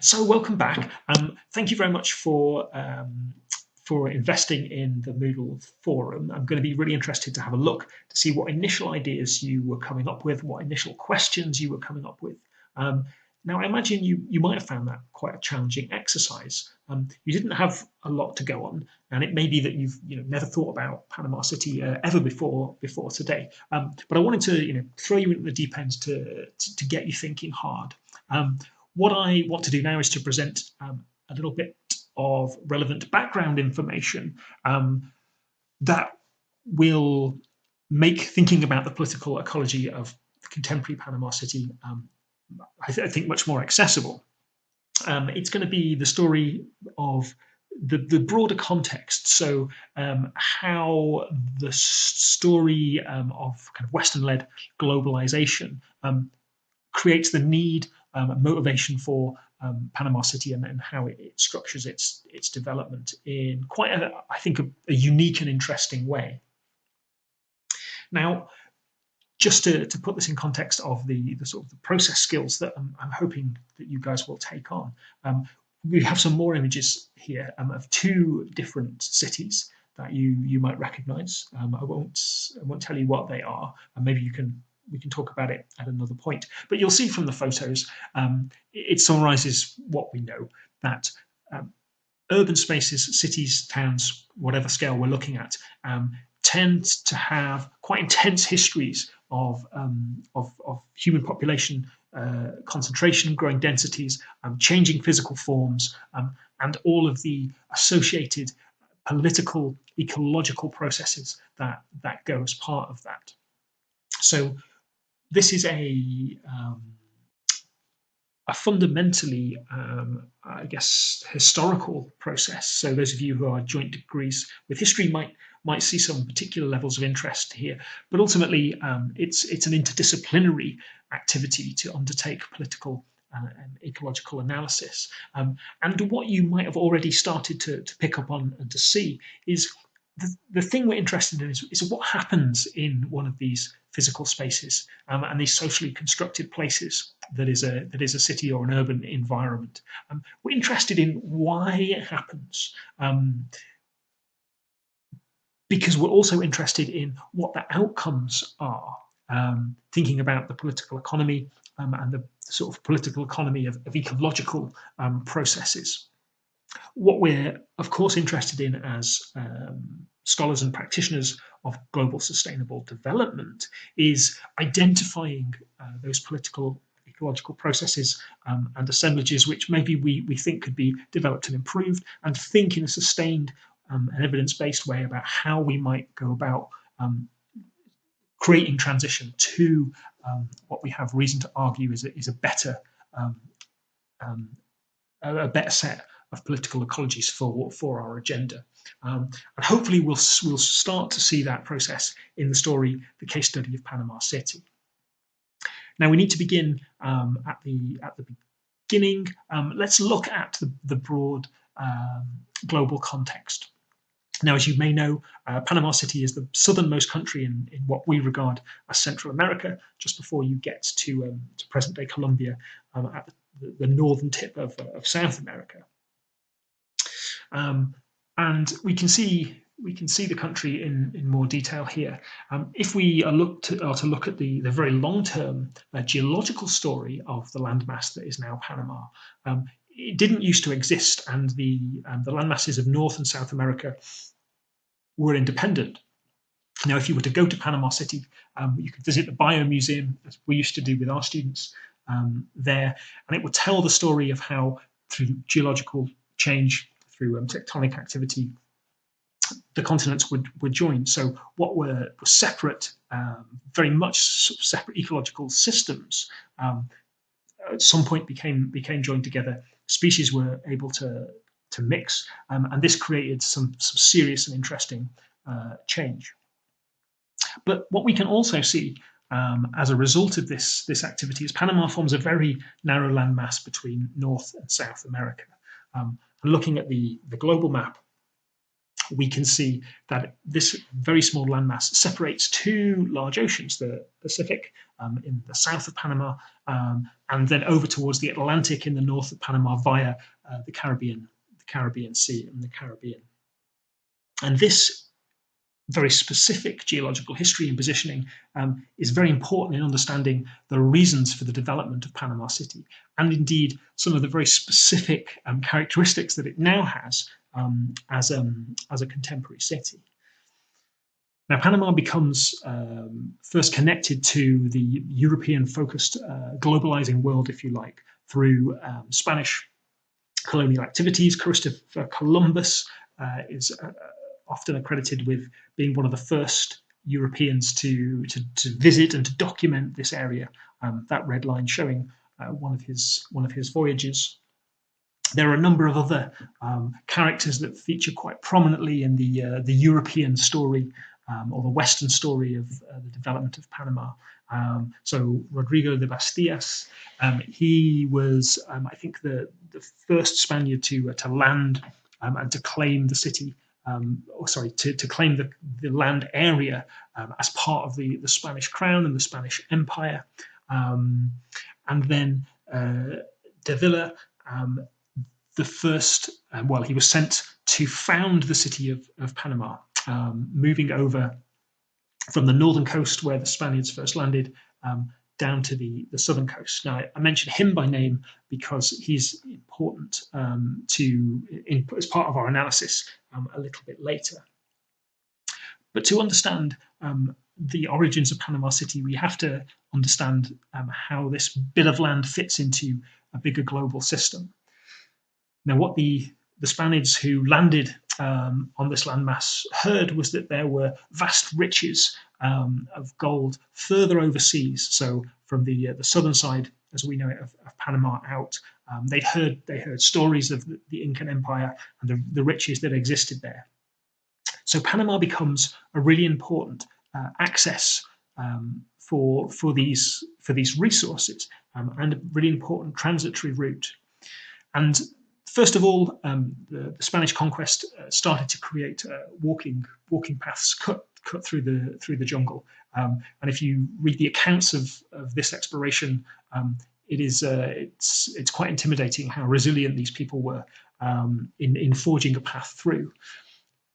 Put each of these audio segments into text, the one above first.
So welcome back. Thank you very much for investing in the Moodle forum. I'm going to be really interested to have a look to see what initial ideas you were coming up with, what initial questions you were coming up with. Um, Now, I imagine you might have found that quite a challenging exercise. You didn't have a lot to go on, and it may be that you've never thought about Panama City ever before today. But I wanted to throw you into the deep end to get you thinking hard. Um, what I want to do now is to present a little bit of relevant background information that will make thinking about the political ecology of contemporary Panama City, I think, much more accessible. It's going to be the story of the broader context. So, how the story of kind of Western-led globalization creates the need, motivation for Panama City, and how it structures its development in quite I think, a unique and interesting way. Now, just to put this in context of the sort of the process skills that I'm hoping that you guys will take on, we have some more images here of two different cities that you might recognise. I won't tell you what they are, and maybe we can talk about it at another point. But you'll see from the photos, it summarises what we know, that urban spaces, cities, towns, whatever scale we're looking at, tend to have quite intense histories of human population concentration, growing densities, changing physical forms, and all of the associated political, ecological processes that go as part of that. So this is a fundamentally, I guess, historical process. So those of you who are joint degrees with history might see some particular levels of interest here, but ultimately it's an interdisciplinary activity to undertake political and ecological analysis. And what you might have already started to pick up on and to see is the thing we're interested in is what happens in one of these physical spaces and these socially constructed places that is a city or an urban environment. We're interested in why it happens, because we're also interested in what the outcomes are. Thinking about the political economy and the sort of political economy of ecological processes. What we're, of course, interested in as scholars and practitioners of global sustainable development is identifying those political ecological processes and assemblages which maybe we think could be developed and improved, and think in a sustained and evidence-based way about how we might go about creating transition to what we have reason to argue is a better set of political ecologies for our agenda. And hopefully we'll start to see that process in the story, the case study of Panama City. Now we need to begin at the beginning. Let's look at the broad global context. Now, as you may know, Panama City is the southernmost country in what we regard as Central America, just before you get to present-day Colombia, at the northern tip of South America. And we can see the country in more detail here. If we are to look at the very long-term geological story of the landmass that is now Panama, it didn't used to exist, and the landmasses of North and South America were independent. Now, if you were to go to Panama City, you could visit the Biomuseum, as we used to do with our students there, and it would tell the story of how, through geological change, through tectonic activity, the continents would join. So what were separate, very much separate ecological systems, at some point became joined together. Species were able to mix, and this created some serious and interesting change. But what we can also see as a result of this activity is Panama forms a very narrow landmass between North and South America. And looking at the global map, we can see that this very small landmass separates two large oceans, the Pacific in the south of Panama, and then over towards the Atlantic in the north of Panama via the Caribbean Sea and the Caribbean. And this very specific geological history and positioning is very important in understanding the reasons for the development of Panama City, and indeed some of the very specific characteristics that it now has as a contemporary city. Now, Panama becomes first connected to the European-focused globalizing world, if you like, through Spanish colonial activities. Christopher Columbus is often accredited with being one of the first Europeans to visit and to document this area. That red line showing one of his voyages. There are a number of other characters that feature quite prominently in the European story or the Western story of the development of Panama. So Rodrigo de Bastillas, he was, I think, the first Spaniard to land and to claim the city. To claim the land area as part of the Spanish crown and the Spanish Empire. And then de Villa, the first, he was sent to found the city of Panama, moving over from the northern coast where the Spaniards first landed down to the southern coast. Now, I mentioned him by name because he's important as part of our analysis a little bit later. But to understand the origins of Panama City, we have to understand how this bit of land fits into a bigger global system. Now, what the Spaniards who landed on this landmass heard was that there were vast riches of gold further overseas. So from the southern side, as we know it, of Panama out, they heard stories of the Incan Empire and the riches that existed there. So Panama becomes a really important access for these resources and a really important transitory route. And first of all, the Spanish conquest started to create walking paths cut through the jungle. And if you read the accounts of this exploration, it's quite intimidating how resilient these people were in forging a path through.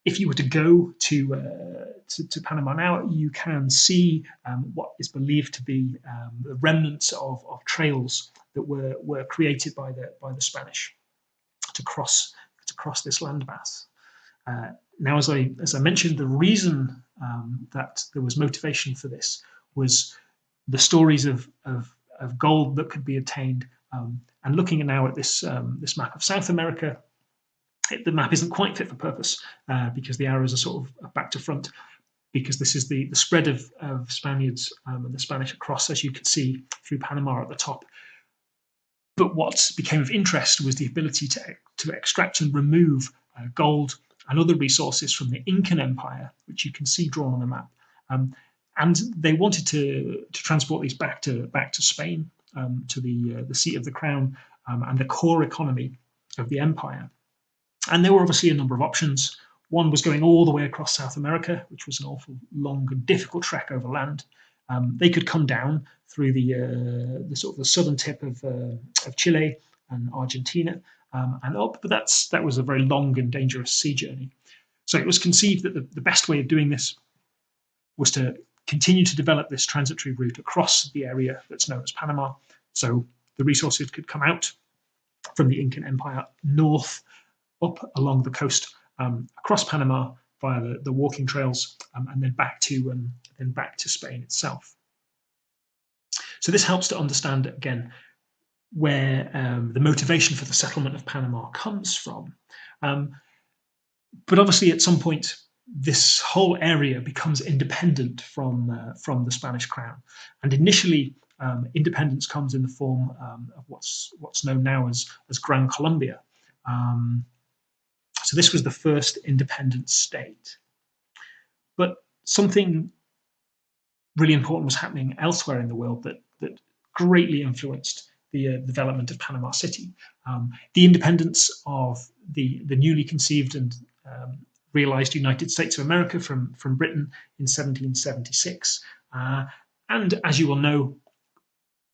If you were to go to Panama now, you can see what is believed to be the remnants of trails that were created by the Spanish to cross this landmass. Now, as I mentioned, the reason that there was motivation for this was the stories of gold that could be obtained. And looking now at this map of South America, the map isn't quite fit for purpose because the arrows are sort of back to front, because this is the spread of Spaniards and the Spanish across, as you can see, through Panama at the top. But what became of interest was the ability to extract and remove gold and other resources from the Incan Empire, which you can see drawn on the map. And they wanted to transport these back to Spain, to the seat of the crown and the core economy of the empire. And there were obviously a number of options. One was going all the way across South America, which was an awful long and difficult trek over land. They could come down through the sort of the southern tip of Chile and Argentina and up, but that was a very long and dangerous sea journey. So it was conceived that the best way of doing this was to continue to develop this transitory route across the area that's known as Panama. So the resources could come out from the Incan Empire north, up along the coast, across Panama via the walking trails, and then back to Spain itself. So this helps to understand again where the motivation for the settlement of Panama comes from. But obviously, at some point, this whole area becomes independent from the Spanish crown, and initially, independence comes in the form of what's known now as Gran Colombia. So this was the first independent state. But something really important was happening elsewhere in the world that greatly influenced the development of Panama City. The independence of the newly conceived and realised United States of America from Britain in 1776. And as you will know,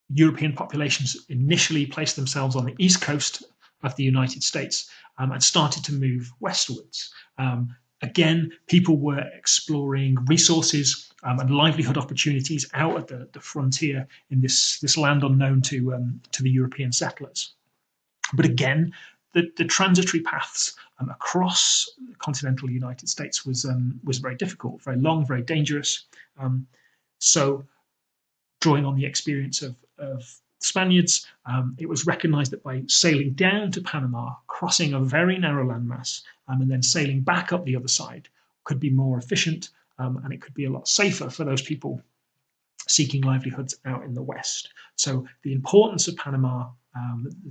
European populations initially placed themselves on the east coast of the United States and started to move westwards. Again, people were exploring resources and livelihood opportunities out at the frontier in this land unknown to the European settlers. But again, the transitory paths across the continental United States was very difficult, very long, very dangerous. So, drawing on the experience of Spaniards, it was recognized that by sailing down to Panama, crossing a very narrow landmass, and then sailing back up the other side could be more efficient, and it could be a lot safer for those people seeking livelihoods out in the West. So the importance of Panama,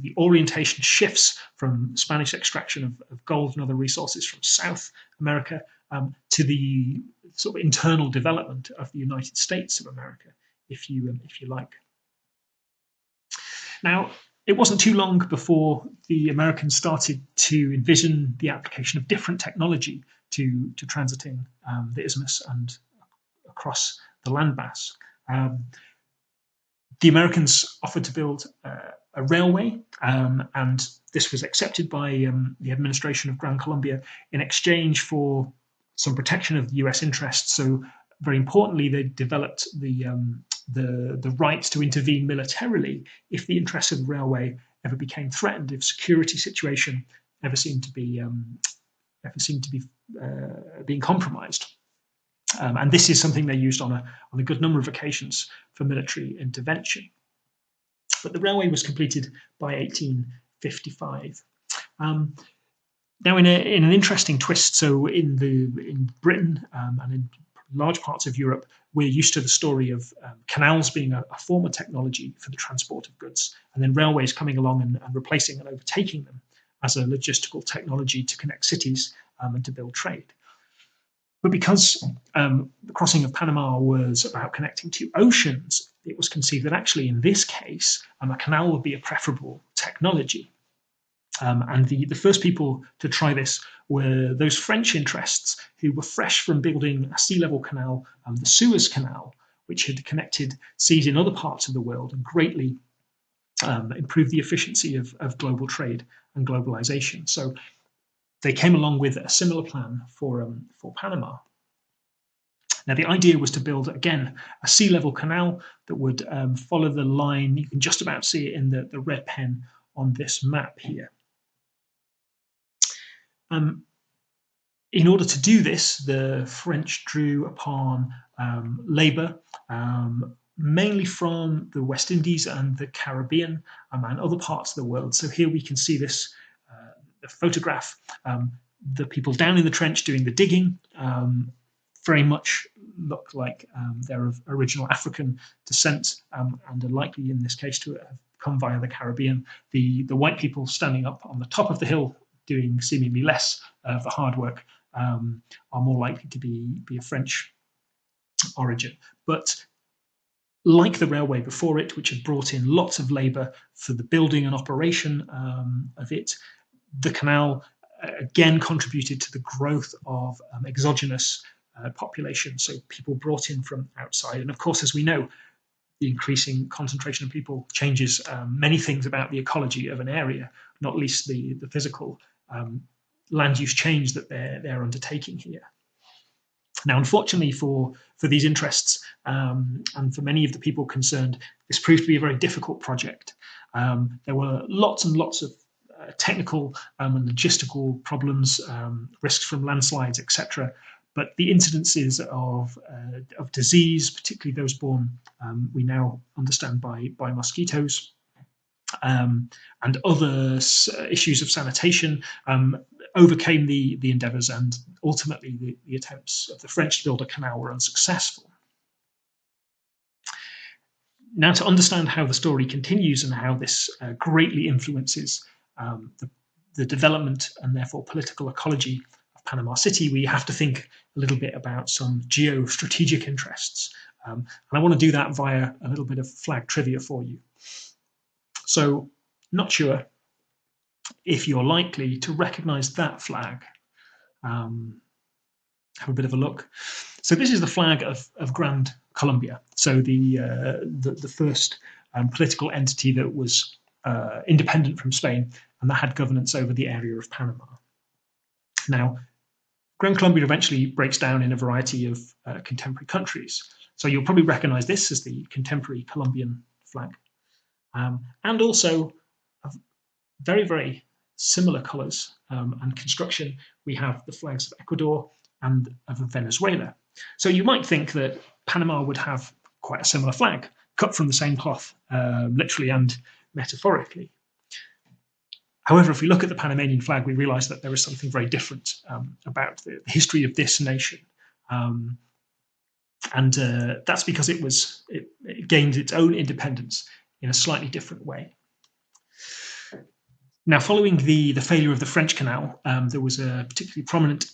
the orientation shifts from Spanish extraction of gold and other resources from South America to the sort of internal development of the United States of America, if you like. Now, it wasn't too long before the Americans started to envision the application of different technology to transiting the isthmus and across the landmass. The Americans offered to build a railway, and this was accepted by the administration of Gran Colombia in exchange for some protection of US interests. So, very importantly, they developed the right to intervene militarily if the interests of the railway ever became threatened, if security situation ever seemed to be being compromised. And this is something they used on a good number of occasions for military intervention. But the railway was completed by 1855. Now, in an interesting twist, so in Britain and in large parts of Europe, we're used to the story of canals being a former technology for the transport of goods, and then railways coming along and replacing and overtaking them as a logistical technology to connect cities and to build trade. But because the crossing of Panama was about connecting two oceans, it was conceived that actually in this case, a canal would be a preferable technology. And the first people to try this were those French interests who were fresh from building a sea level canal, the Suez Canal, which had connected seas in other parts of the world and greatly improved the efficiency of global trade and globalization. So they came along with a similar plan for Panama. Now, the idea was to build, again, a sea level canal that would follow the line. You can just about see it in the red pen on this map here. In order to do this, the French drew upon labour, mainly from the West Indies and the Caribbean and other parts of the world. So here we can see this the photograph, the people down in the trench doing the digging, very much look like they're of original African descent and are likely in this case to have come via the Caribbean. The white people standing up on the top of the hill doing seemingly less of the hard work are more likely to be of French origin. But like the railway before it, which had brought in lots of labour for the building and operation of it, the canal again contributed to the growth of exogenous population, so people brought in from outside. And of course, as we know, the increasing concentration of people changes many things about the ecology of an area, not least the physical land use change that they're undertaking here. Now, unfortunately for these interests and for many of the people concerned, this proved to be a very difficult project. There were lots and lots of technical and logistical problems, risks from landslides, etc. But the incidences of disease, particularly those borne, we now understand by mosquitoes, and other issues of sanitation, overcame the endeavours, and ultimately the attempts of the French to build a canal were unsuccessful. Now, to understand how the story continues and how this greatly influences the development and therefore political ecology of Panama City, we have to think a little bit about some geostrategic interests. And I want to do that via a little bit of flag trivia for you. So, not sure if you're likely to recognize that flag. have a bit of a look. So this is the flag of Grand Colombia. So the first political entity that was independent from Spain and that had governance over the area of Panama. Now, Grand Colombia eventually breaks down in a variety of contemporary countries. So you'll probably recognize this as the contemporary Colombian flag. And also very, very similar colors and construction. We have the flags of Ecuador and of Venezuela. So you might think that Panama would have quite a similar flag, cut from the same cloth, literally and metaphorically. However, if we look at the Panamanian flag, we realize that there is something very different about the history of this nation. And that's because it gained its own independence in a slightly different way. Now, following the failure of the French Canal, there was a particularly prominent,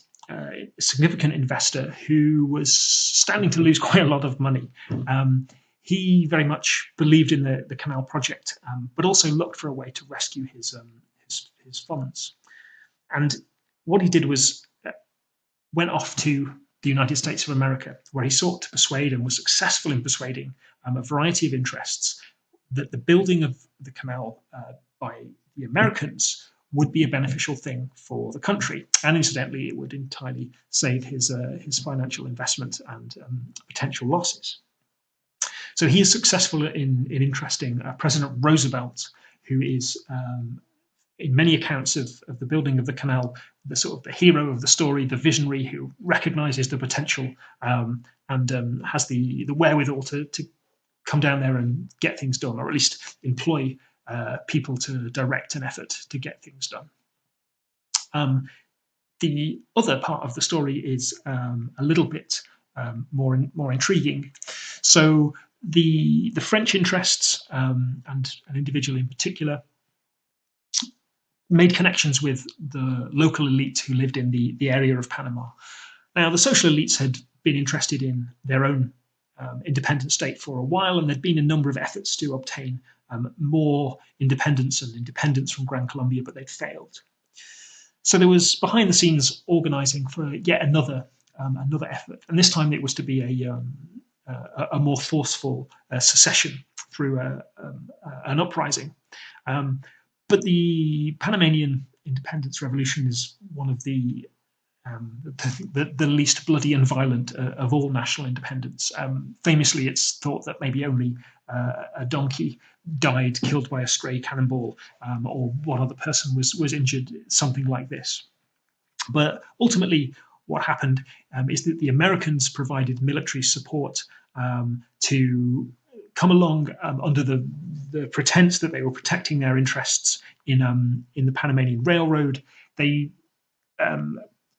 significant investor who was standing to lose quite a lot of money. He very much believed in the canal project, but also looked for a way to rescue his funds. And what he did was went off to the United States of America, where he sought to persuade and was successful in persuading a variety of interests that the building of the canal by the Americans would be a beneficial thing for the country. And incidentally, it would entirely save his financial investment and potential losses. So he is successful in interesting President Roosevelt, who is in many accounts of the building of the canal, the sort of the hero of the story, the visionary who recognizes the potential and has the wherewithal to come down there and get things done, or at least employ people to direct an effort to get things done. The other part of the story is a little bit more intriguing. So the French interests and an individual in particular made connections with the local elite who lived in the area of Panama. Now, the social elites had been interested in their own independent state for a while, and there'd been a number of efforts to obtain more independence from Gran Colombia, but they'd failed. So there was behind the scenes organising for yet another effort, and this time it was to be a more forceful secession through an uprising. But the Panamanian independence revolution is one of the least bloody and violent of all national independence. Famously, it's thought that maybe only a donkey died killed by a stray cannonball, or one other person was injured, something like this. But ultimately, what happened is that the Americans provided military support to come along under the pretense that they were protecting their interests in the Panamanian Railroad. They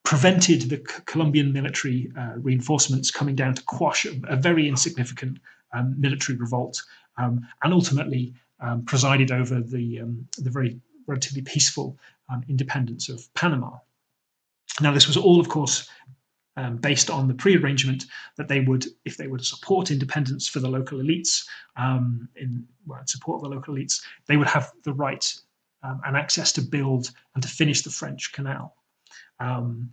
prevented the Colombian military reinforcements coming down to quash a very insignificant military revolt, and ultimately presided over the very relatively peaceful independence of Panama. Now, this was all, of course, based on the pre-arrangement that they would, if they were to support independence for the local elites, in support of the local elites, they would have the right and access to build and to finish the French Canal. And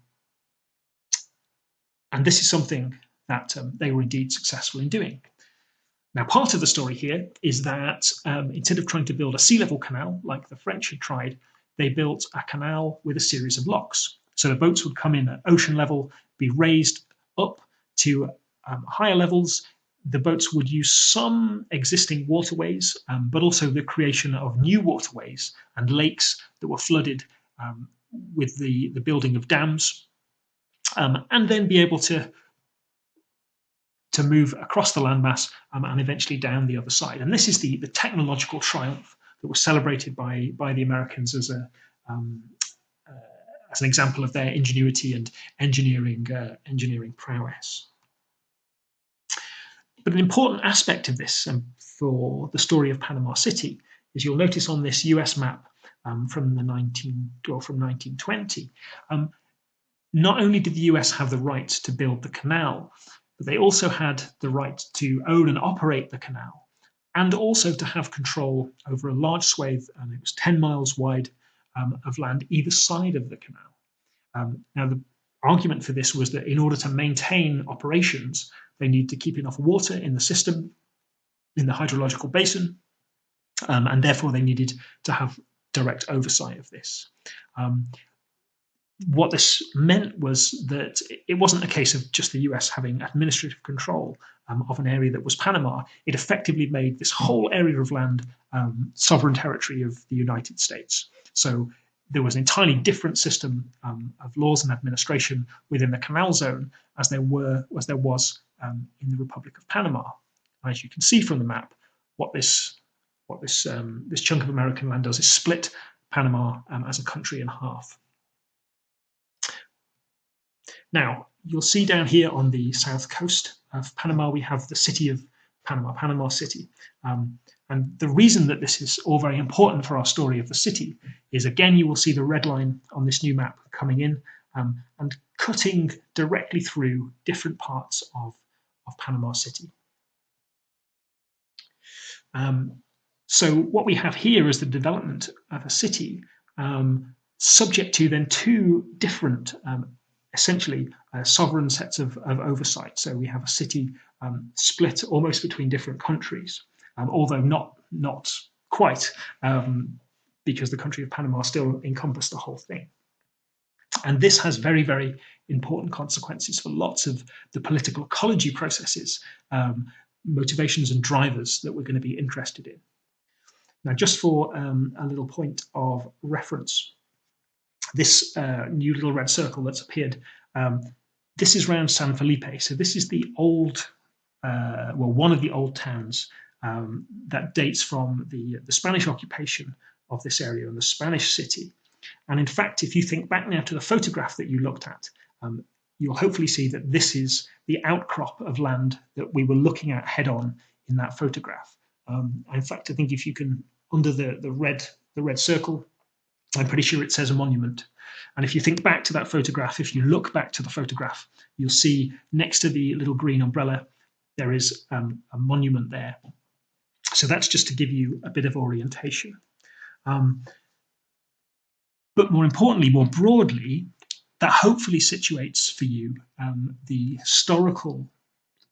this is something that they were indeed successful in doing. Now, part of the story here is that instead of trying to build a sea level canal like the French had tried, they built a canal with a series of locks. So the boats would come in at ocean level, be raised up to higher levels. The boats would use some existing waterways, but also the creation of new waterways and lakes that were flooded with the building of dams, and then be able to move across the landmass and eventually down the other side. And this is the technological triumph that was celebrated by the Americans as an example of their ingenuity and engineering prowess. But an important aspect of this, for the story of Panama City, is you'll notice on this US map from 1920, not only did the US have the right to build the canal, but they also had the right to own and operate the canal, and also to have control over a large swathe, and it was 10 miles wide, of land either side of the canal. Now, argument for this was that in order to maintain operations, they need to keep enough water in the system, in the hydrological basin, and therefore they needed to have direct oversight of this. What this meant was that it wasn't a case of just the US having administrative control of an area that was Panama. It effectively made this whole area of land sovereign territory of the United States. So there was an entirely different system of laws and administration within the Canal Zone as there was in the Republic of Panama. As you can see from the map, what this chunk of American land does is split Panama as a country in half. Now, you'll see down here on the south coast of Panama, we have the city of Panama, Panama City. And the reason that this is all very important for our story of the city is, again, you will see the red line on this new map coming in and cutting directly through different parts of Panama City. So what we have here is the development of a city subject to then two different essentially sovereign sets of oversight. So we have a city split almost between different countries, although not quite, because the country of Panama still encompassed the whole thing. And this has very, very important consequences for lots of the political ecology processes, motivations and drivers that we're going to be interested in. Now, just for a little point of reference, this new little red circle that's appeared, this is around San Felipe. So this is the old, one of the old towns that dates from the Spanish occupation of this area and the Spanish city. And in fact, if you think back now to the photograph that you looked at, you'll hopefully see that this is the outcrop of land that we were looking at head on in that photograph. In fact, I think if you can, under the red circle, I'm pretty sure it says a monument. And if you think back to that photograph, if you look back to the photograph, you'll see next to the little green umbrella, there is a monument there. So that's just to give you a bit of orientation. But more importantly, more broadly, that hopefully situates for you the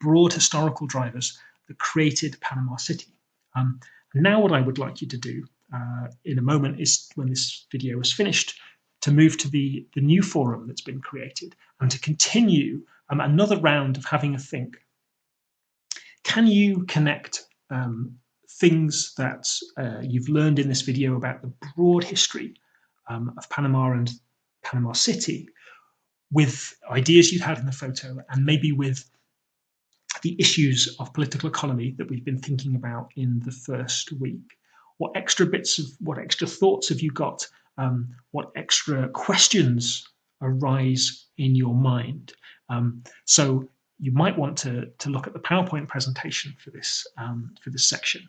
broad historical drivers that created Panama City. Now what I would like you to do in a moment is, when this video is finished, to move to the new forum that's been created and to continue another round of having a think. Can you connect things that you've learned in this video about the broad history of Panama and Panama City with ideas you've had in the photo, and maybe with the issues of political economy that we've been thinking about in the first week? What extra thoughts have you got? What extra questions arise in your mind? So you might want to look at the PowerPoint presentation for this section.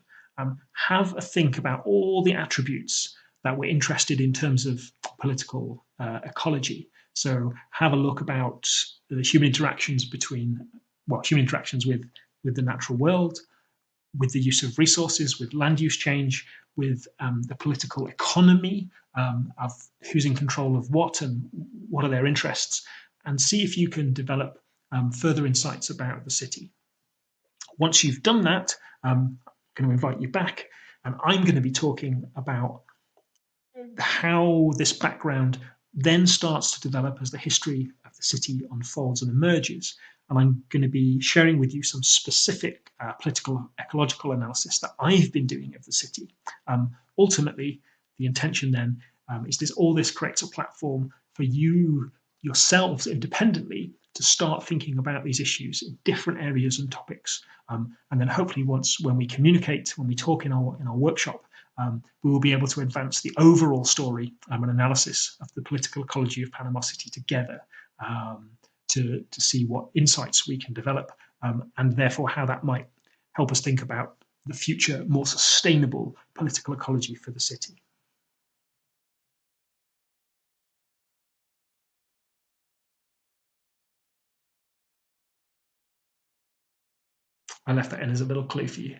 Have a think about all the attributes that we're interested in terms of political ecology. So have a look about the human interactions with the natural world, with the use of resources, with land use change, with the political economy of who's in control of what and what are their interests, and see if you can develop further insights about the city. Once you've done that, I'm going to invite you back, and I'm going to be talking about how this background then starts to develop as the history of the city unfolds and emerges. And I'm going to be sharing with you some specific political ecological analysis that I've been doing of the city. Ultimately, the intention then is this creates a platform for you yourselves independently to start thinking about these issues in different areas and topics. And then hopefully when we communicate, when we talk in our workshop, we will be able to advance the overall story and analysis of the political ecology of Panama City together, to see what insights we can develop, and therefore how that might help us think about the future, more sustainable political ecology for the city. I left that in as a little clue for you.